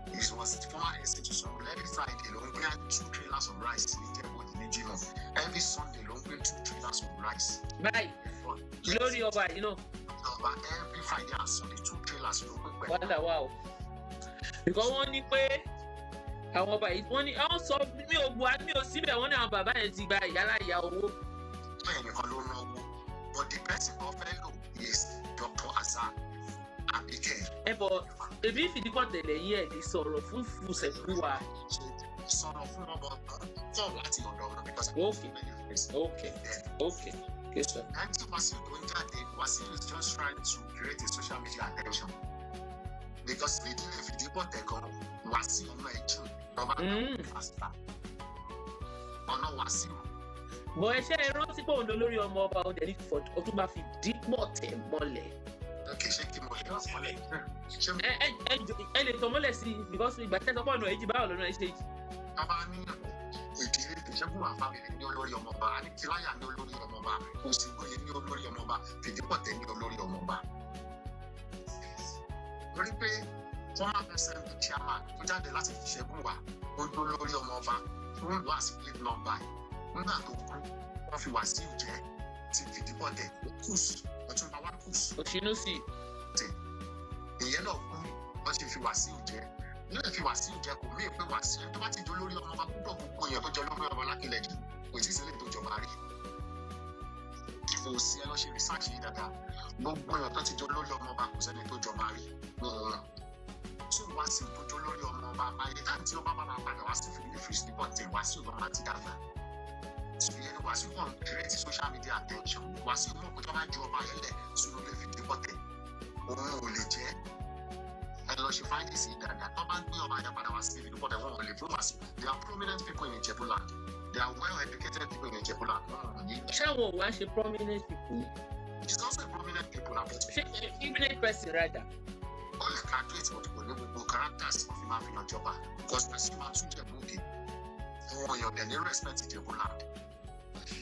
It was the former institution. Every Friday, we had 2 trailers of rice in Ijebu. Every Sunday, long way 2 trailers of rice. Bye. Glory over, you know. Every Friday and Sunday, 2 trailers of rice. Wow. Because one ni pé àwọn ọba yìí wọ́n ní àwọn sọ mi ò bu àmì ò síbẹ̀ wọ́n ní àwọn bàbá yẹn ti gba ìyálà ìyá owó. But the person of fellow is Dr. Asa Abike. Bọ̀ ebi ìfìdíkọ̀ tẹ̀lé yín ẹ̀ lè sọ̀rọ̀ fún Fúsẹ̀kú wa. Sọ̀rọ̀ fún ọmọ fún láti ọ̀dọ̀ ọ̀rọ̀ because Okay. Yes, sir. Wasiu is just trying to create a social media attention. Because we didn't if you put the Wasiu on my children. Ọ̀nà Wasiu. Bọ̀ ẹ ṣe é rántí pé òun lórí ọmọ ọba ọdẹ ní fọdù ó tún máa fi dípọ̀ tẹ̀ mọ́lẹ̀. Okay, ṣé kí mo lè wá mọ́lẹ̀? Ẹ lè tọ́ mọ́lẹ̀ sí i because ìgbà tẹ́tọ́ pọ̀ náà èjì báwo lọ́nà ẹ ṣe yìí. Bàbá ní ìdílé ìṣẹ́gun àfàmìlì ní olórí ọmọọba, àní Tíráyà ní olórí ọmọọba, Òsìgbóyè ní olórí ọmọọba, Fìdípọ̀tẹ̀ ní olórí ọmọọba. Lórí pé former president chairman tó jáde láti ìṣẹ́gun wà, ó dó lórí ọmọọba, ó ń lọ àsìkò nọ́mbà ẹ̀. Nígbà tó kú, wọ́n fi Wasiu jẹ́ ti Fìdípọ̀tẹ̀, Kùs, Ọ̀túnba wá Kùs. Òṣìnú sí. Ìyẹn náà kú, wọ́n ti fi Wasiu jẹ́. Nílẹ̀ fi Wasiu jẹ́ kò mí pé Wasiu tó bá ti jọ lórí ọmọ bá púpọ̀ gbogbo èèyàn tó jọ lórí ọmọ lákìlẹ̀ jù kò tí ì sílẹ̀ tó jọba rí. Kò sí ẹ lọ ṣe research yìí dáadáa. Gbogbo èèyàn tó ti jọ lórí ọmọ bá kò sẹ́ni tó jọba rí. Tí Wasiu tó jọ lórí ọmọ bá ayé láti ọba bá máa padà Wasiu fi ní free sleep ọ̀tẹ̀ Wasiu lọ́ máa ti dàgbà. Ìyẹn Wasiu kàn create social media attention. Wasiu mọ̀ pé tó bá ju ọba yẹn lẹ̀ sínú ilé fi dípọ̀ tẹ̀. Òun ò lè jẹ́. And she find this in that they are prominent people in Ijebu land. They are well-educated people in Ijebu land. Shawo why she prominent people? She's also a prominent people. She prominent person rather. All the graduates but the characters of him job because we see Wasiu Ijebu they respect Ijebu land.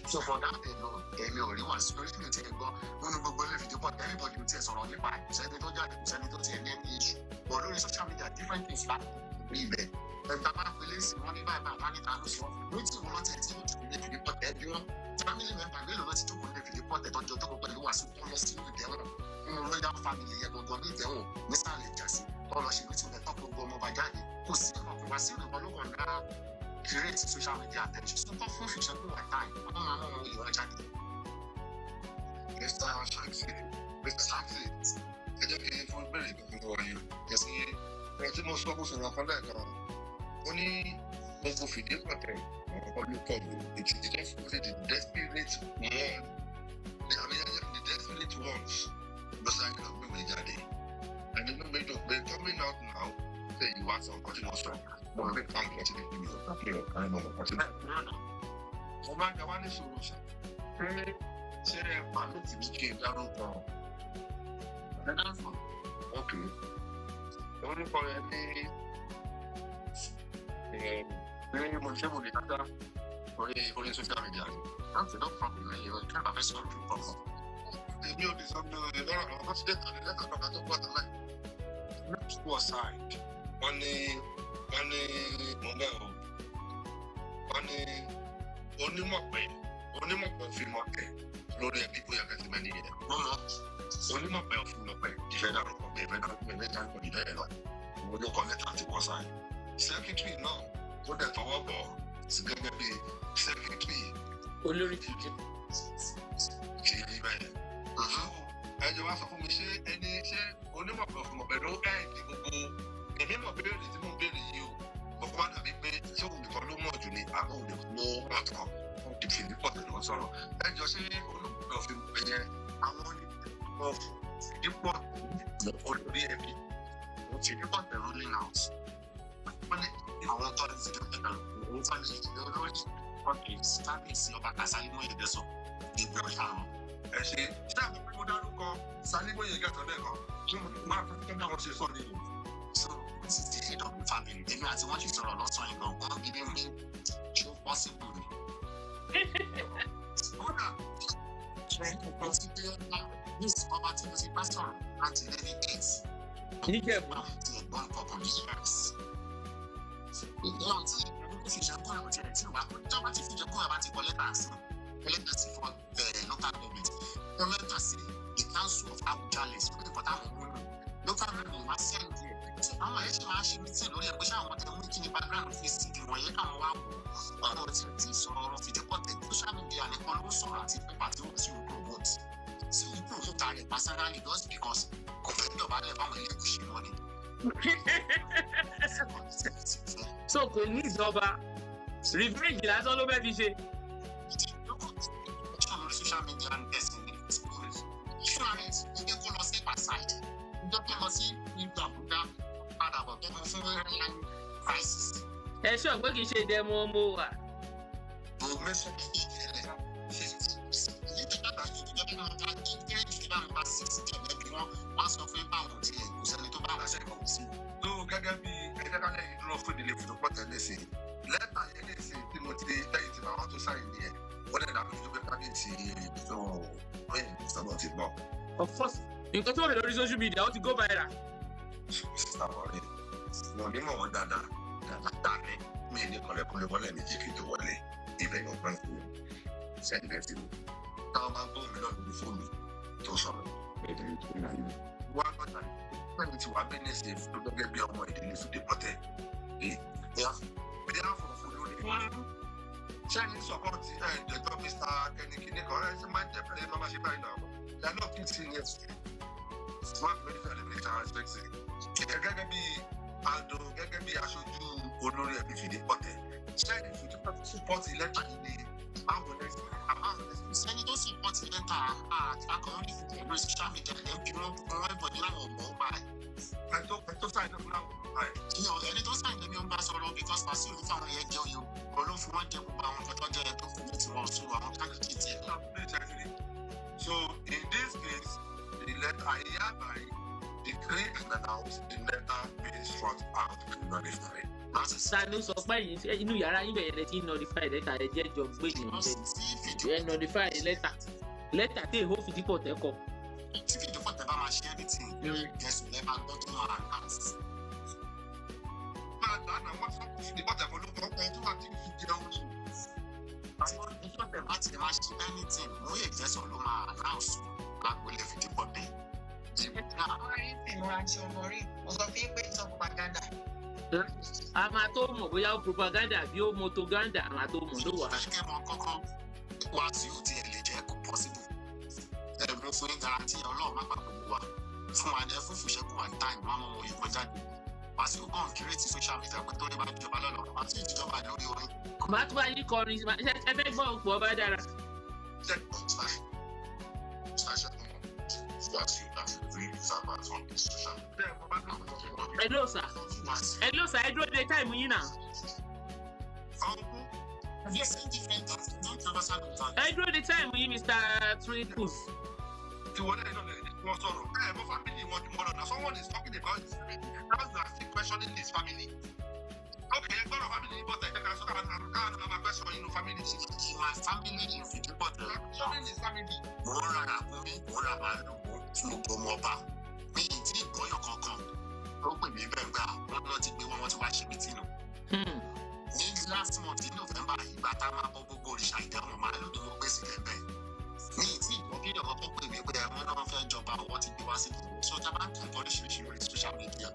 So for that alone, everybody will tell on the back. But on social media, different things like rebate. And Baba police money by money so which will not take you to the report everyone. Family member will not to the report that on your top of the was policy with their royal family and go meet their own. Mr. Legacy, all she went to the top of Gomobajani, who see Wasiu on create social media attention. So for future time. Mr. Shanksy, I just came for very good for you. You see, I most focus on a contact. Only most of it, okay. It's just the desperate one. The desperate ones. But I can't be with daddy. And then they're coming out now. Say you want some continuous work. But they can't get it. I know what it is. For my one solution. Say, I'm not to be came down. Okay. Only for any Monchemo data or social media. That's no problem. You can't have a sort of problem. The new design, the what's that? Let's go aside. Onímọ̀ fi mọ̀ pé lórí ẹbí bóyá kẹ́tì mẹ́ni yẹn. Onímọ̀ pé ọ̀fun lọ pé ìfẹ́ dárúkọ pé ìfẹ́ dárúkọ ìdá ẹ̀ lọ. Mo ló kọ lẹ́tà àti wọ́n sáyé. Sẹ́kítírì náà ó dẹ̀ tọwọ́ bọ̀ sí gẹ́gẹ́ bí sẹ́kítírì. Olórí kìkì. Kì í rí bẹ́ẹ̀. Ẹ jọ wá sọ fún mi ṣé onímọ̀ pé ọ̀fun ọ̀pẹ̀ ló ẹ̀ẹ́dì gbogbo èmi mọ̀ béèrè tí mo béèrè yìí o. Bọ̀kọ́ wá dàbí pé ṣé òun nìkan ló mọ̀ jù ní àbọ̀ òun nìkan ló mọ̀ tán. Ìfìdípọ̀ tẹ̀lé wọn sọ̀rọ̀. Ẹ jọ ṣé olùkọ́ fi ẹyẹ àwọn onímọ̀ ìfìdípọ̀ olórí ẹbí ìfìdípọ̀ tẹ̀lé rolling out. Wọ́n ní àwọn tó ń fìdípọ̀ tẹ̀lé òun tó ń ṣe olórí ọ̀kì sábìsì ọba Sálímóyè Dẹ́sọ̀ ìgbẹ́ ọ̀ṣàrùn. Ẹ ṣe ṣé àwọn pé mo dárúkọ Sálímóyè Gẹ̀tọ́ lẹ́ẹ̀kan tí mo máa fi kí wọ́n ṣe sọ nìyí. So this is the head of the family. Èmi àti wọ́n ti sọ̀rọ̀ lọ́sàn-án ìgbọ̀n wọ́n gidi ní ṣó possible ni. Kódà this poverty was a pastor until the 8th. Níjẹ̀bú. Ti ẹ̀gbọ́n kọ̀ọ̀kan distress. Ìgbọ́n tí fi Ìjẹ̀bú ọ̀rọ̀ tiẹ̀ tí wà á tó bá ti fi Ìjẹ̀bú ọ̀rọ̀ bá ti kọ lẹ́tà sí fún local government kọ lẹ́tà sí the council of Awujale sí pé ìkọ́tà àwọn ọmọ náà local government máa send ẹ̀ àwọn ẹ̀ ṣe máa ṣe meeting lórí ẹ̀ pé ṣé àwọn tẹ̀ mú kí ni background fi sí ìwọ̀n yẹn káwọn wá wò ọ̀rọ̀ tí sọ̀rọ̀ ọ̀rọ̀ fìdípọ̀tẹ̀ social media nìkan ló sọ̀rọ̀ àti pépà tí wọ́n ti ń promote sí promote rẹ̀ personally just because kò fẹ́ dọ̀bálẹ̀ báwọn ilé ìkùsì wọn ni. So kò ní ìjọba revenge lásán ló fẹ́ fi ṣe. Social media and person insurance ilé kó lọ sí pàṣẹ ìjọ pé lọ sí ìlú Àbújá padà bọ̀ tó mọ fún airline crisis. Ẹ ṣọ́ pé kì í ṣe demo mo wà. Mo mẹ́sàn án ní ìrẹ̀lẹ̀ èyí tó dàgbà yìí ìjọba náà ta kí kéré jù bá ń bá 60 ẹ̀mẹ́bí wọ́n sọ fún báwọn tí kò sẹ́ni tó bá wà sẹ́kọ̀ọ́ sí. tó gẹ́gẹ́ bí ẹgbẹ́ kálẹ̀ yìí dúró fún ìdílé fìdókọ̀ tẹ́lẹ̀ sí lẹ́tà yẹn lè ṣe tí mo ti lẹ́yìn tí màá tó sáyìn ní ẹ̀ wọ́n lè dàbí tó pé kábíyèsí tó wẹ́n ìsọ̀rọ̀ ti gbọ́. Of course nǹkan tó wà lórí social media ó ti go viral. sísá wọlé mo ní mọ̀ wọ́n dáadáa ní mi ní kọ̀lẹ́kọ̀lẹ́ wọlé méjì kí n tó wọlé ibẹ̀ yóò gbọ́n sí sẹ́ńdẹ̀ẹ́sì mi táwọn máa ń gbọ́ mi náà lórí fóònù tó sọ̀rọ̀ wá lọ́jà pẹ̀lú ti wà bẹ́nẹ̀sì tó gẹ́gẹ́ bí ọmọ ìdílé fìdípọ̀tẹ̀ bí a fọ̀ fún lórí ṣẹ́ni sọ̀pọ̀tì ẹ̀ẹ́dẹ̀gbọ́n Mr. kẹ́nìkìnní kan ẹ̀ ṣe máa ń jẹ́pẹ̀lẹ́ máa ṣe báyìí náà they are not fixing yet smart medical administration respecting gẹ́gẹ́ bí àdó gẹ́gẹ́ bí aṣojú olórí ẹ̀bí fìdípọ̀tẹ̀ ṣẹ́ni fìdípọ̀tẹ̀ support lẹ́tà yìí ni àwọn sẹ́ni tó support lẹ́tà àkọ́rí ìlú social media ẹ̀ bí wọ́n ẹ̀bọ̀ ní láwọn ọmọ ọba ẹ̀ tó sáyẹn náà fún láwọn ọmọ ẹ̀ ẹni tó sáyẹn lẹ́mí ń bá sọ̀rọ̀ because Wasiu ní fáwọn yẹn jẹ́ oyè olóhùn fún wọn jẹ́ gbogbo àwọn ọ̀tọ́ jẹ́ ẹ̀ tó fún mi tí wọ́n sún àwọn candidate ẹ̀. So in this case, the letter I hereby decree and announce the letter being struck out and notified. Sani sọ pé inú yàrá yín bẹ̀rẹ̀ lẹ́tí notify lẹ́tà ẹ̀ jẹ́ jọ gbé yìí ẹ̀ notify lẹ́tà tí èho Fìdípọ̀tẹ̀ kọ. Tí Fìdípọ̀tẹ̀ bá máa ṣe anything ẹ̀sùn lẹ́ máa gbọ́ tó máa announce. Máa dáná wọ́n sọ fún Fìdípọ̀tẹ̀ fún olóko ọkọ̀ tó wà tí kò fi jẹun ní. Fìdípọ̀tẹ̀ bá ti máa ṣe anything mú ìjẹ́sọ̀ ló máa announce lágbélé Fìdípọ̀tẹ̀. Ìmúra tí ọmọ rí, mo sọ fún yín pé ìtàn propaganda. A máa tó mọ̀ bóyá ó propaganda bí ó motoganda a máa tó mọ̀ ló wà. Ṣé mo kọ́kọ́ Wasiu tí ẹ lè jẹ́ kó possible? Mo fún yín garanti Ọlọ́run má pàpọ̀ wá fún wa ní fún ìṣẹ́gun one time máa mọ òye kan jáde. Wasiu kàn kéré ti social media pé tó ní bá jọba lọ́nà àti ìjọba lórí orin. Màá tún bá yín kọrin ẹ fẹ́ gbọ́ òpó ọba dára. Hello sir, ẹ dúró de táìmù yín náà. Ẹ dúró de táìmù yín Mr. Triples. Tí wọ́n lẹ́yìn náà lẹ́yìn wọ́n sọ̀rọ̀ mọ́ family wọn ni wọ́n lọ́nà someone is talking about his family now you are still questioning his family. Okay, ẹ gbọ́dọ̀ family yìí bọ̀tẹ̀ ẹ̀ka sọ́kà káwọn náà máa question inú family sí. My family in Fìdípọ̀tẹ̀. Questioning his family. Mo ń ra àkúnmí, mo ń ra màálù, fún ọmọ ọba. Mi ì tí ìgbọ́yọ̀ kankan. Ó pè mí bẹ́ẹ̀ gbà wọ́n náà ti gbé wọn ti wá ṣe mí tìǹù. Ní last month ní November ìgbà tá a máa bọ́ gbogbo òrìṣà ìdáhùn màálù ni wọ́n gbé sílẹ̀ bẹ́ẹ̀. Mi ì tí ìgbọ́kíyọ̀ kankan pè mí pé ẹ̀wọ̀n náà fẹ́ jọba ọwọ́ ti gbé wá sí ìlú. So tá a bá ń kàn oríṣiríṣi lórí social media,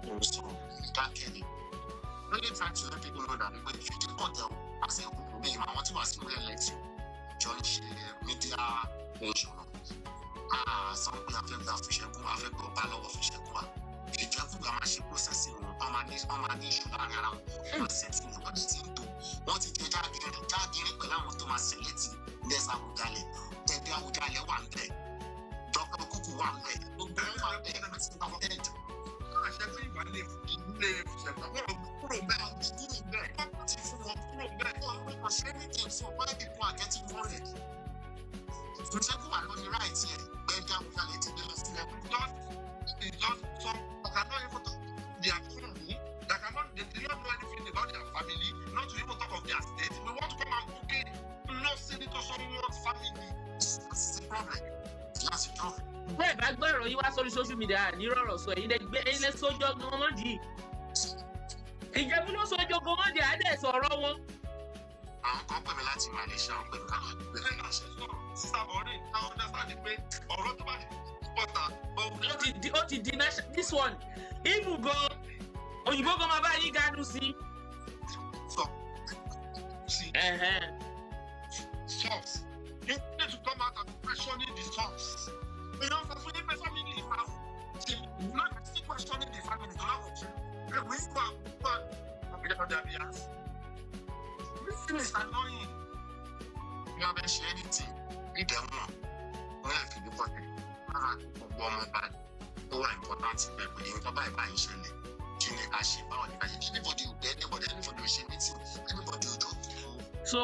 mo sọ ìdákẹ́ni. Really trying to let people know that when you did not tell as a group me, I want to ask you election. Judge media nation. Some people have felt that fish and go have a battle of fish and go. The judge will match processing on issue around setting what it into. What it is that you want to select this Awujale. Then the Awujale one day. Dr. Kuku one day. One day. I said, I live kúrò bẹ́ẹ̀ ti fún wọn kúrò bẹ́ẹ̀ kò ṣe anything so why people are getting worried. Ìṣẹ́gun wà lórí right yẹn gbẹ́jà Awujale ti gbé lọ sílẹ̀. Just some cannot even talk their family they do not know anything about their family not to even talk of their state. We want to come and book it no senator someone's family. That's the problem. That's the problem. Bẹ́ẹ̀ bá gbọ́ ọ̀rọ̀ yín wá sórí social media ní rọ̀rọ̀ sọ èyí lẹ sójú ọgbọ́n wọn dì í. Ìjẹ̀bú ló sọ jogo wọn dé adé sọ̀rọ̀ wọn. Àwọn kan pè mí láti Malaysia pé káwọn gbé mi náà ṣe sọ̀rọ̀. Sísá ọ̀rẹ́ táwọn ọ̀dọ́ sáà di pé ọ̀rọ̀ tó bá di pọ̀tà. Ó ti di national this one. Even gan òyìnbó gan máa bá yín gánú sí. So, see, source. You need to come out and questioning the source. You know, for the family, not still questioning the family. We this thing is annoying. You haven't shared anything. You don't know. Where have you got it? More important thing, but you can't buy insurance. Anybody will get anybody will share anything. Anybody will do. So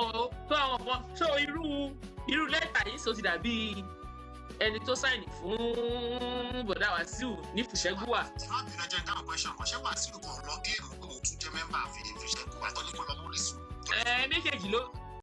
irú lẹ́tà yìí sọ ti dàbí ẹni tó sáìnì fún bọ̀dá Wasiu ní Fùṣẹ́gúwà. Má bínú ẹjẹ́ dáhùn question kan, ṣé Wasiu kò lọ géèmù kó o tún jẹ́ mẹ́mbà fi Fùṣẹ́gúwà tó ní kó lọ mú lẹ́sùn? Méjèèjì ló